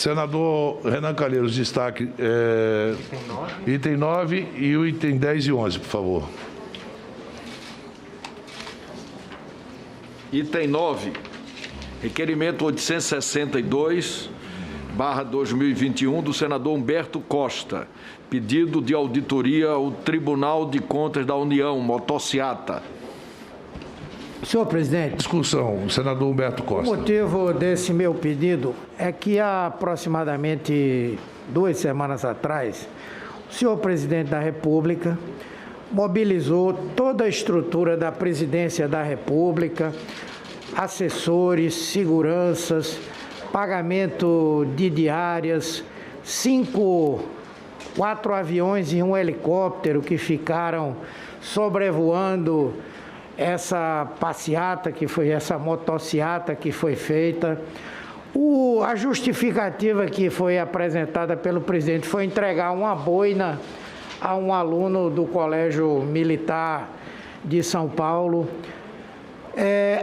Senador Renan Calheiros, destaque item 9 e o item 10 e 11, por favor. Item 9, requerimento 862/2021 do senador Humberto Costa, pedido de auditoria ao Tribunal de Contas da União, motociata. Senhor presidente, Discussão, o senador Humberto o Costa. motivo desse meu pedido é que há aproximadamente 2 semanas atrás, o senhor presidente da República mobilizou toda a estrutura da presidência da República, assessores, seguranças, pagamento de diárias, 4 aviões e um helicóptero que ficaram sobrevoando essa passeata essa motociata que foi feita. A justificativa que foi apresentada pelo presidente foi entregar uma boina a um aluno do Colégio Militar de São Paulo,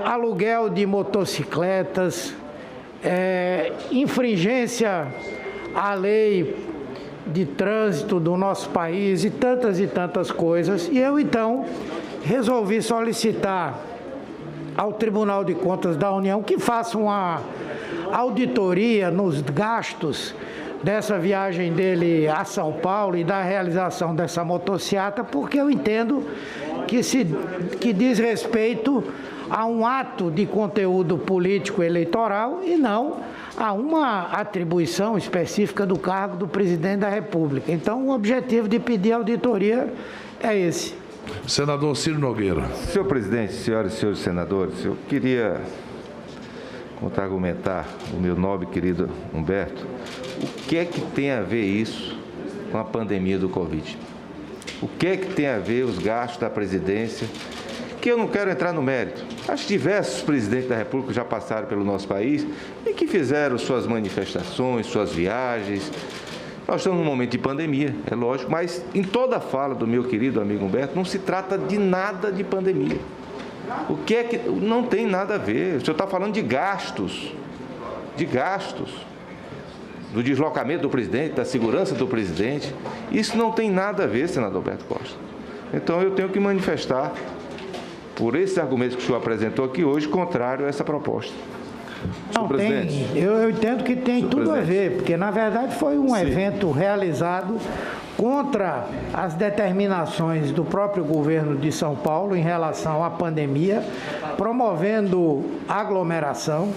aluguel de motocicletas, infringência à lei de trânsito do nosso país e tantas coisas. E eu, então, resolvi solicitar ao Tribunal de Contas da União que faça uma auditoria nos gastos dessa viagem dele a São Paulo e da realização dessa motociata, porque eu entendo que diz respeito a um ato de conteúdo político eleitoral e não a uma atribuição específica do cargo do presidente da República. Então, o objetivo de pedir auditoria é esse. Senador Ciro Nogueira. Senhor presidente, senhoras e senhores senadores, eu queria contra-argumentar o meu nobre e querido Humberto. O que é que tem a ver isso com a pandemia do Covid? O que é que tem a ver os gastos da presidência? Que eu não quero entrar no mérito. Acho que diversos presidentes da República já passaram pelo nosso país e que fizeram suas manifestações, suas viagens. Nós estamos num momento de pandemia, é lógico, mas em toda a fala do meu querido amigo Humberto, não se trata de nada de pandemia. O que é que... Não tem nada a ver. O senhor está falando de gastos, do deslocamento do presidente, da segurança do presidente. Isso não tem nada a ver, senador Humberto Costa. Então, eu tenho que manifestar, por esses argumentos que o senhor apresentou aqui hoje, contrário a essa proposta. Não, eu entendo que tem tudo a ver, porque na verdade foi um evento realizado contra as determinações do próprio governo de São Paulo em relação à pandemia, promovendo aglomeração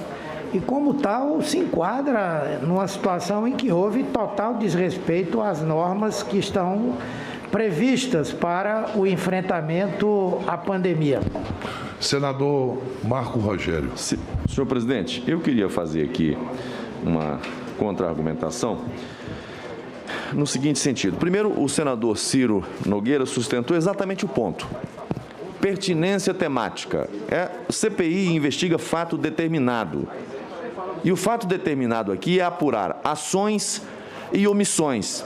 e, como tal, se enquadra numa situação em que houve total desrespeito às normas que estão previstas para o enfrentamento à pandemia. Senador Marco Rogério. Senhor presidente, eu queria fazer aqui uma contra-argumentação no seguinte sentido. Primeiro, o senador Ciro Nogueira sustentou exatamente o ponto. Pertinência temática. CPI investiga fato determinado. E o fato determinado aqui é apurar ações e omissões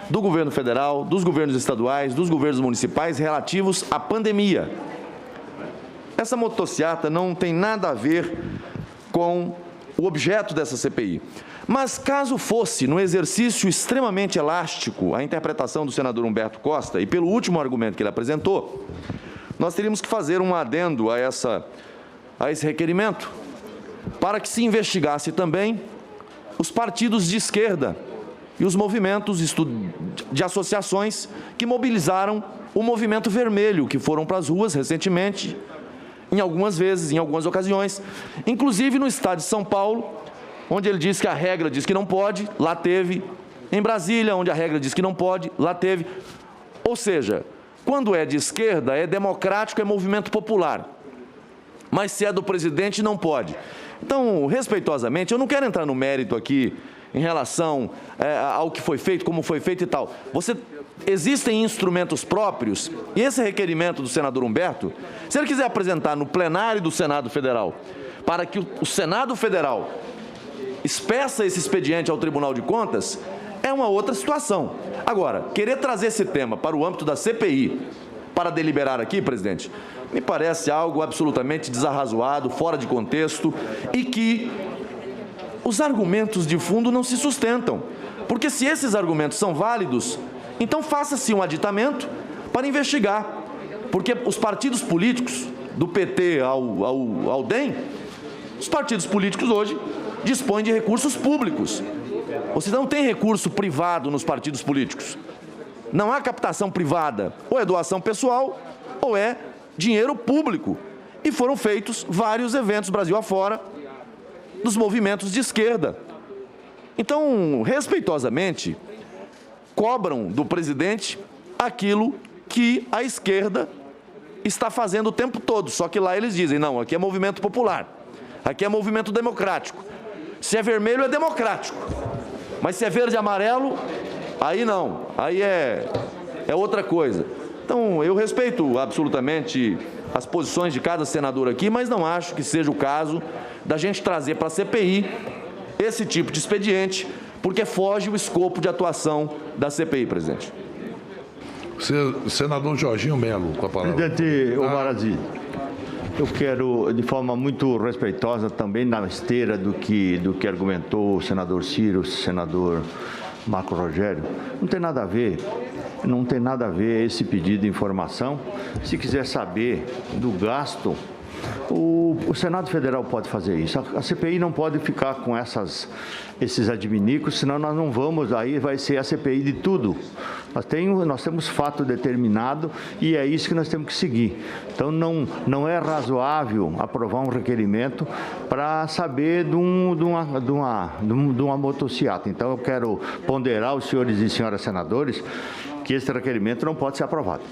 do governo federal, dos governos estaduais, dos governos municipais relativos à pandemia. Essa motociata não tem nada a ver com o objeto dessa CPI. Mas caso fosse, no exercício extremamente elástico, a interpretação do senador Humberto Costa, e pelo último argumento que ele apresentou, nós teríamos que fazer um adendo a esse requerimento, para que se investigasse também os partidos de esquerda e os movimentos de associações que mobilizaram o movimento vermelho, que foram para as ruas recentemente, em algumas vezes, em algumas ocasiões, inclusive no estado de São Paulo, onde ele diz que a regra diz que não pode, lá teve. Em Brasília, onde a regra diz que não pode, lá teve. Ou seja, quando é de esquerda, é democrático, é movimento popular. Mas se é do presidente, não pode. Então, respeitosamente, eu não quero entrar no mérito aqui em relação ao que foi feito, como foi feito e tal. Existem instrumentos próprios, e esse requerimento do senador Humberto, se ele quiser apresentar no plenário do Senado Federal, para que o Senado Federal expeça esse expediente ao Tribunal de Contas, é uma outra situação. Agora, querer trazer esse tema para o âmbito da CPI, para deliberar aqui, presidente, me parece algo absolutamente desarrazoado, fora de contexto, e que os argumentos de fundo não se sustentam. Porque se esses argumentos são válidos, então faça-se um aditamento para investigar. Porque os partidos políticos, do PT ao DEM, os partidos políticos hoje dispõem de recursos públicos. Você não tem recurso privado nos partidos políticos. Não há captação privada. Ou é doação pessoal, ou é dinheiro público. E foram feitos vários eventos Brasil afora dos movimentos de esquerda. Então, respeitosamente, cobram do presidente aquilo que a esquerda está fazendo o tempo todo. Só que lá eles dizem, não, aqui é movimento popular, aqui é movimento democrático. Se é vermelho, é democrático. Mas se é verde e amarelo, aí não, aí é outra coisa. Então, eu respeito absolutamente as posições de cada senador aqui, mas não acho que seja o caso da gente trazer para a CPI esse tipo de expediente, porque foge o escopo de atuação da CPI, presidente. Senador Jorginho Melo, com a palavra. Presidente Omar Aziz, eu quero, de forma muito respeitosa, também na esteira do que argumentou o senador Ciro, o senador Marco Rogério, não tem nada a ver esse pedido de informação. Se quiser saber do gasto, o Senado Federal pode fazer isso. A CPI não pode ficar com esses adminicos, senão nós não vamos, aí vai ser a CPI de tudo. Nós temos fato determinado e é isso que nós temos que seguir. Então, não é razoável aprovar um requerimento para saber de uma motociata. Então, eu quero ponderar os senhores e senhoras senadores que esse requerimento não pode ser aprovado.